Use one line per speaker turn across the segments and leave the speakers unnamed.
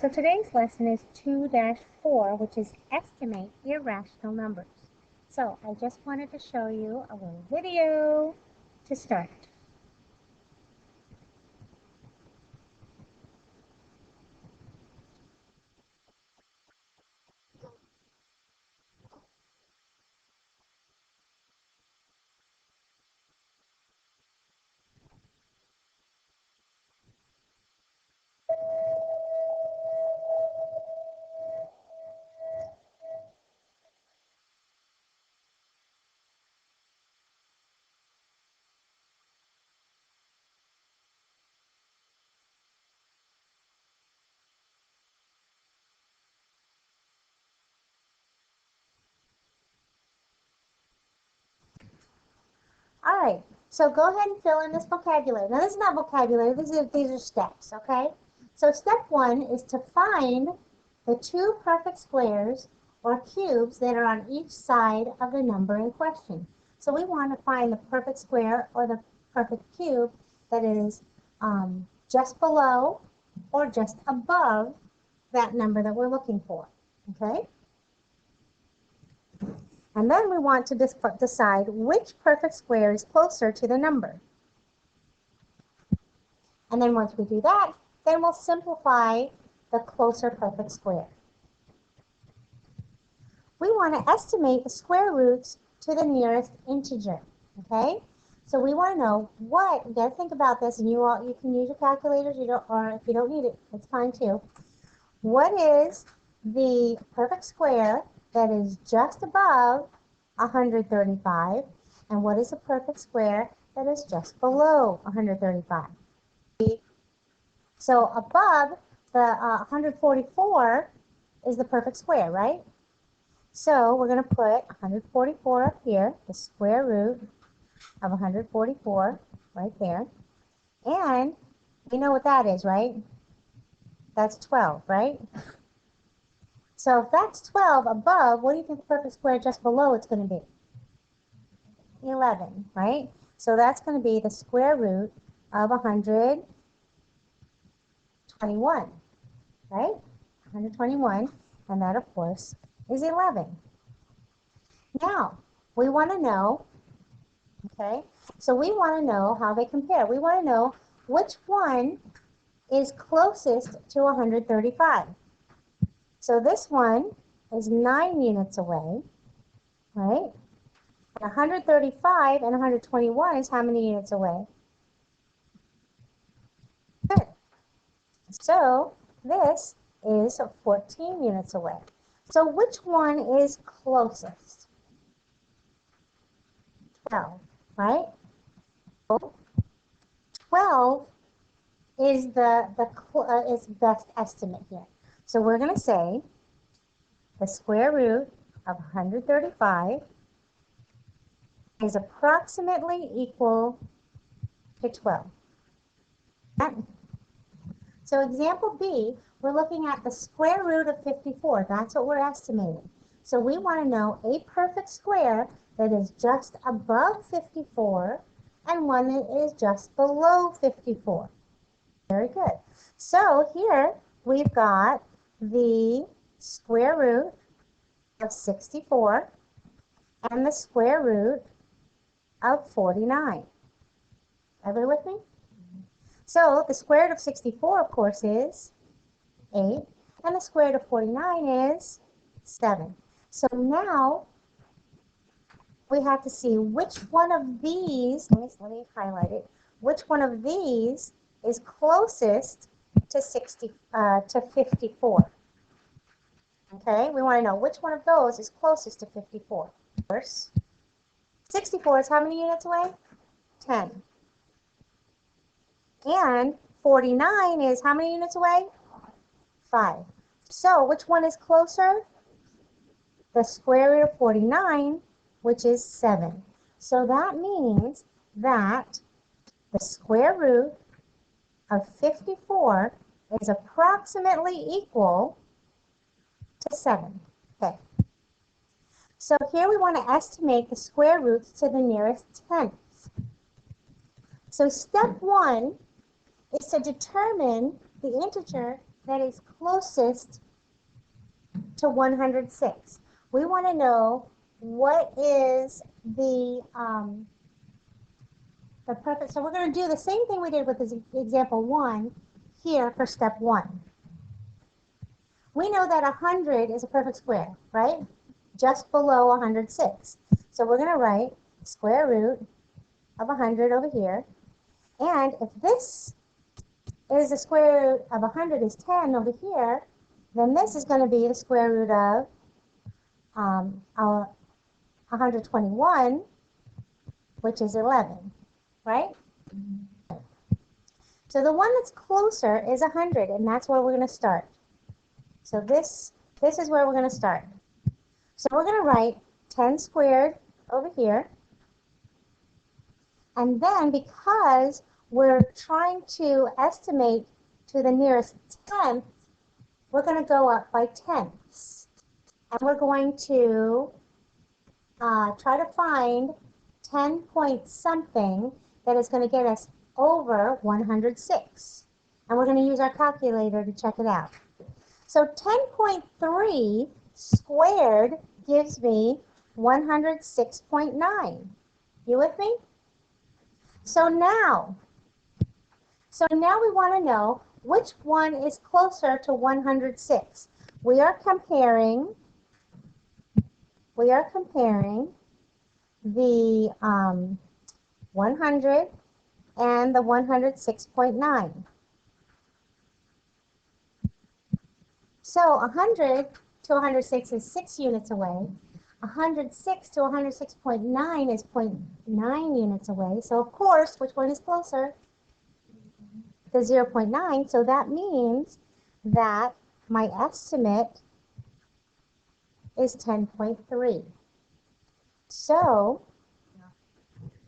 So today's lesson is 2-4, which is estimate irrational numbers. So I just wanted to show you a little video to start. All right, so go ahead and fill in this vocabulary. Now, this is not vocabulary. These are steps, okay? So step 1 is to find the two perfect squares or cubes that are on each side of the number in question. So we want to find the perfect square or the perfect cube that is just below or just above that number that we're looking for, okay? And then we want to decide which perfect square is closer to the number. And then once we do that, then we'll simplify the closer perfect square. We want to estimate the square roots to the nearest integer, okay? So we want to know what, you got to think about this, and you can use your calculators, or if you don't need it, it's fine too. What is the perfect square that is just above 135, and what is a perfect square that is just below 135? So above the 144 is the perfect square, right? So we're going to put 144 up here, the square root of 144 right there. And we know what that is, right? That's 12, right? So if that's 12 above, what do you think the perfect square just below it's going to be? 11, right? So that's going to be the square root of 121, right? 121, and that, of course, is 11. Now, we want to know, okay, so we want to know how they compare. We want to know which one is closest to 135. So this one is 9 units away, right? 135 and 121 is how many units away? Good. So this is 14 units away. So which one is closest? 12, right? 12 is the best estimate here. So we're going to say the square root of 135 is approximately equal to 12. So example B, we're looking at the square root of 54. That's what we're estimating. So we want to know a perfect square that is just above 54 and one that is just below 54. Very good. So here we've got the square root of 64 and the square root of 49. Everybody with me? So the square root of 64, of course, is 8, and the square root of 49 is 7. So now we have to see which one of these, let me highlight it, which one of these is closest to 54. Okay, we want to know which one of those is closest to 54. First, 64 is how many units away? 10. And 49 is how many units away? 5. So which one is closer? The square root of 49, which is 7. So that means that the square root of 54 is approximately equal to 7. Okay. So here we want to estimate the square roots to the nearest tenths. So step 1 is to determine the integer that is closest to 106. We want to know what is the perfect. So we're going to do the same thing we did with this example 1 here for step 1. We know that 100 is a perfect square, right? Just below 106. So we're going to write square root of 100 over here. And if this is the square root of 100 is 10 over here, then this is going to be the square root of 121, which is 11, right? So the one that's closer is 100, and that's where we're going to start. So this is where we're going to start. So we're going to write 10 squared over here. And then because we're trying to estimate to the nearest tenth, we're going to go up by tenths. And we're going to try to find 10 point something that is going to get us over 106. And we're going to use our calculator to check it out. So 10.3 squared gives me 106.9. You with me? So now we want to know which one is closer to 106. We are comparing the 100 and the 106.9. So 100 to 106 is 6 units away. 106 to 106.9 is 0.9 units away. So of course, which one is closer? The 0.9. So that means that my estimate is 10.3. So,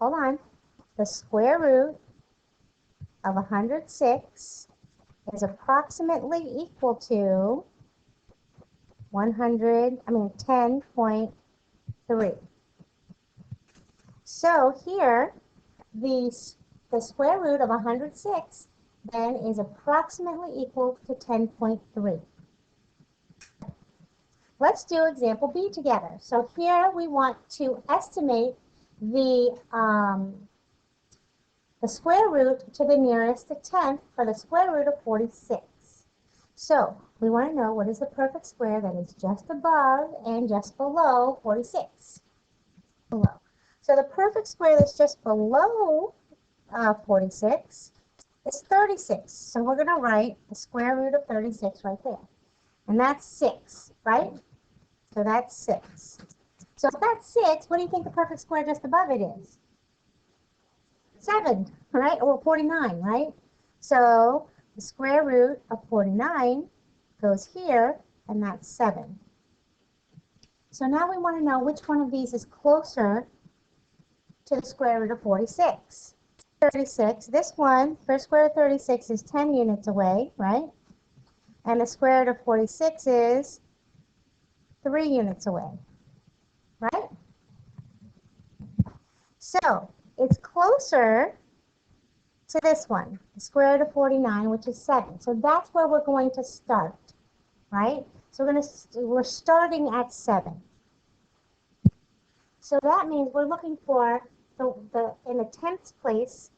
hold on. The square root of 106 is approximately equal to 10.3. So here, the square root of 106 then is approximately equal to 10.3. Let's do example B together. So here we want to estimate the square root to the nearest tenth for the square root of 46. So we want to know what is the perfect square that is just above and just below 46. Below. So the perfect square that's just below 46 is 36. So we're going to write the square root of 36 right there. And that's 6, right? So that's 6. So if that's 6, what do you think the perfect square just above it is? 7, right? Or 49, right? So the square root of 49 goes here, and that's 7. So now we want to know which one of these is closer to the square root of 46. 36, this one, first square root of 36 is 10 units away, right? And the square root of 46 is 3 units away, right? So it's closer to this one, the square root of 49, which is 7. So that's where we're going to start, right? So we're starting at 7. So that means we're looking for in the tenths place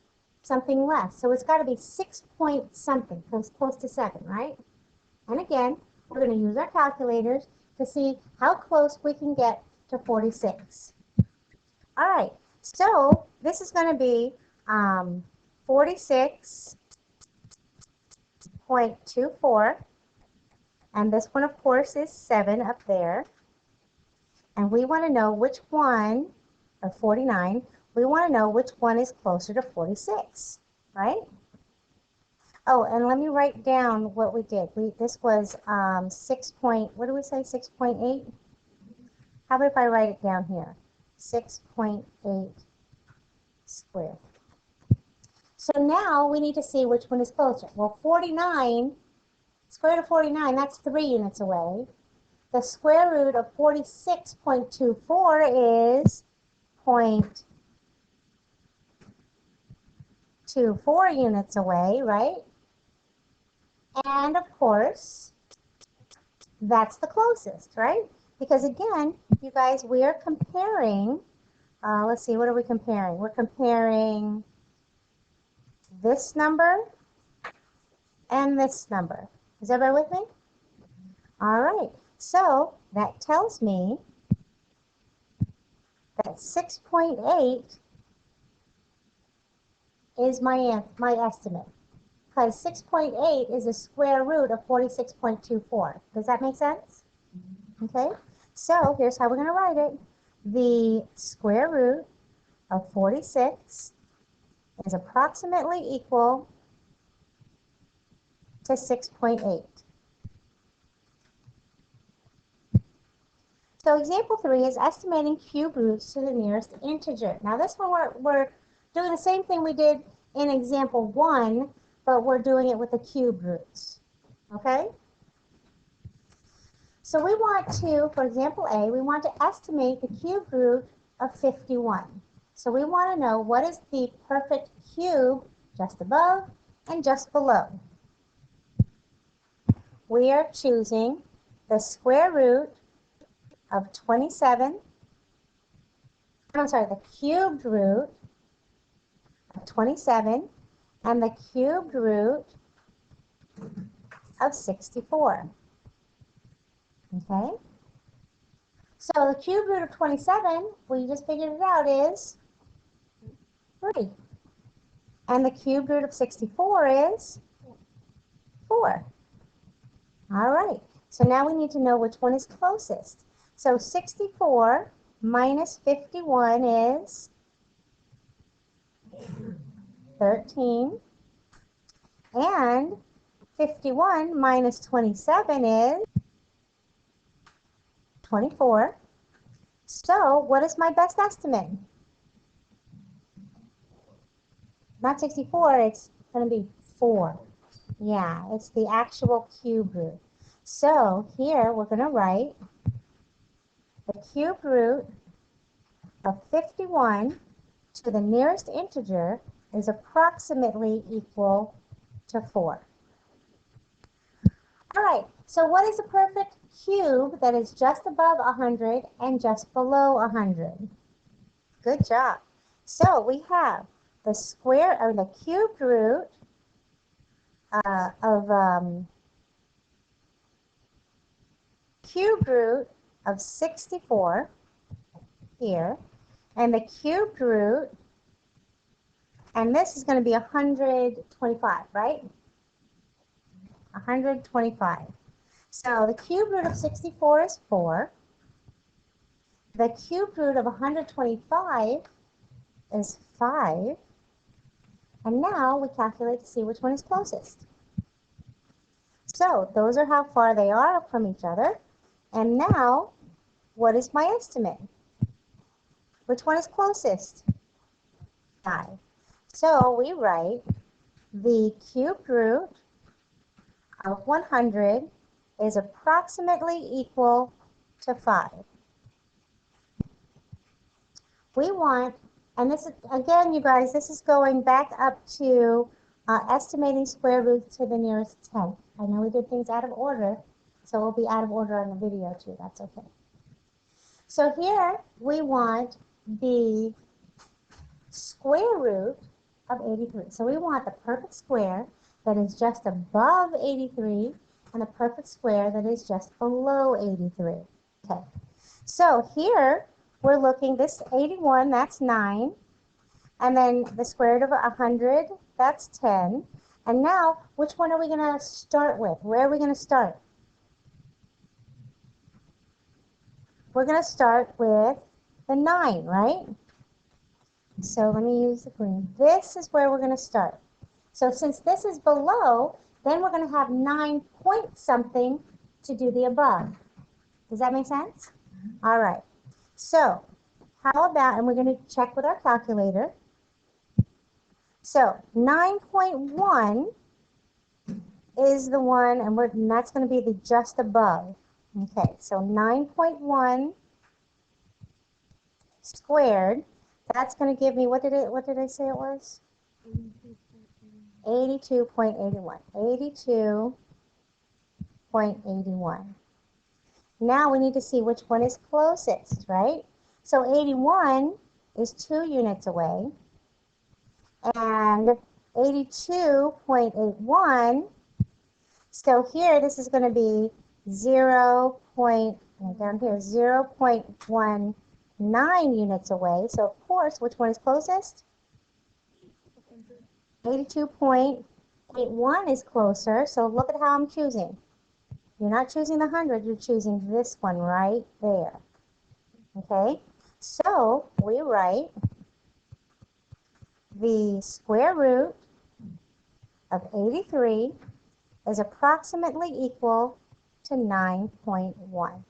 something less. So it's got to be 6 point something, close to 7, right? And again, we're going to use our calculators to see how close we can get to 46. All right, so this is going to be 46.24, and this one, of course, is 7 up there. And we want to know which one, or 49, we want to know which one is closer to 46, right? Oh, and let me write down what we did. This was 6.8? How about if I write it down here? 6.8 squared. So now we need to see which one is closer. Well, 49, square root of 49, that's 3 units away. The square root of 46.24 is 0.24 units away, right? And of course, that's the closest, right? Because again, you guys, we are comparing, let's see, what are we comparing? We're comparing this number and this number. Is everybody with me? All right. So that tells me that 6.8 is my estimate. Because 6.8 is the square root of 46.24. Does that make sense? Okay. So here's how we're going to write it. The square root of 46 is approximately equal to 6.8. So example 3 is estimating cube roots to the nearest integer. Now this one we're doing the same thing we did in example 1, but we're doing it with the cube roots. Okay? So we want to, for example A, we want to estimate the cube root of 51. So we want to know what is the perfect cube just above and just below. We are choosing the square root of 27, the cubed root of 27 and the cubed root of 64. Okay? So the cube root of 27, we just figured it out, is 3. And the cube root of 64 is 4. All right. So now we need to know which one is closest. So 64 minus 51 is 13. And 51 minus 27 is 24. So what is my best estimate? Not 64, it's going to be 4. Yeah, it's the actual cube root. So here we're going to write the cube root of 51 to the nearest integer is approximately equal to 4. All right, so what is a perfect cube that is just above 100 and just below 100? Good job. So we have the square, or the cubed root of 64 here, and the cubed root, and this is going to be 125, right? 125. So the cube root of 64 is 4. The cube root of 125 is 5. And now we calculate to see which one is closest. So those are how far they are from each other. And now, what is my estimate? Which one is closest? 5. So we write the cube root of 100 is approximately equal to 5. We want, and this is, again, you guys, this is going back up to estimating square roots to the nearest 10th. I know we did things out of order, so we'll be out of order on the video too. That's okay. So here we want the square root of 83. So we want the perfect square that is just above 83 and the perfect square that is just below 83. Okay. So here we're looking, this 81, that's 9. And then the square root of 100, that's 10. And now, which one are we going to start with? Where are we going to start? We're going to start with the 9, right? So let me use the green. This is where we're going to start. So since this is below, then we're going to have 9 point something to do the above. Does that make sense? All right. So how about, and we're going to check with our calculator. So 9.1 is the one, and that's going to be the just above. Okay, so 9.1 squared, that's going to give me, what did I say it was? 82.81. 82.81. Now we need to see which one is closest, right? So 81 is 2 units away, and 82.81, so here this is going to be 0. Down here, 0.19 units away. So of course, which one is closest? 82.81 is closer. So look at how I'm choosing. You're not choosing the 100, you're choosing this one right there. Okay, so we write the square root of 83 is approximately equal to 9.1.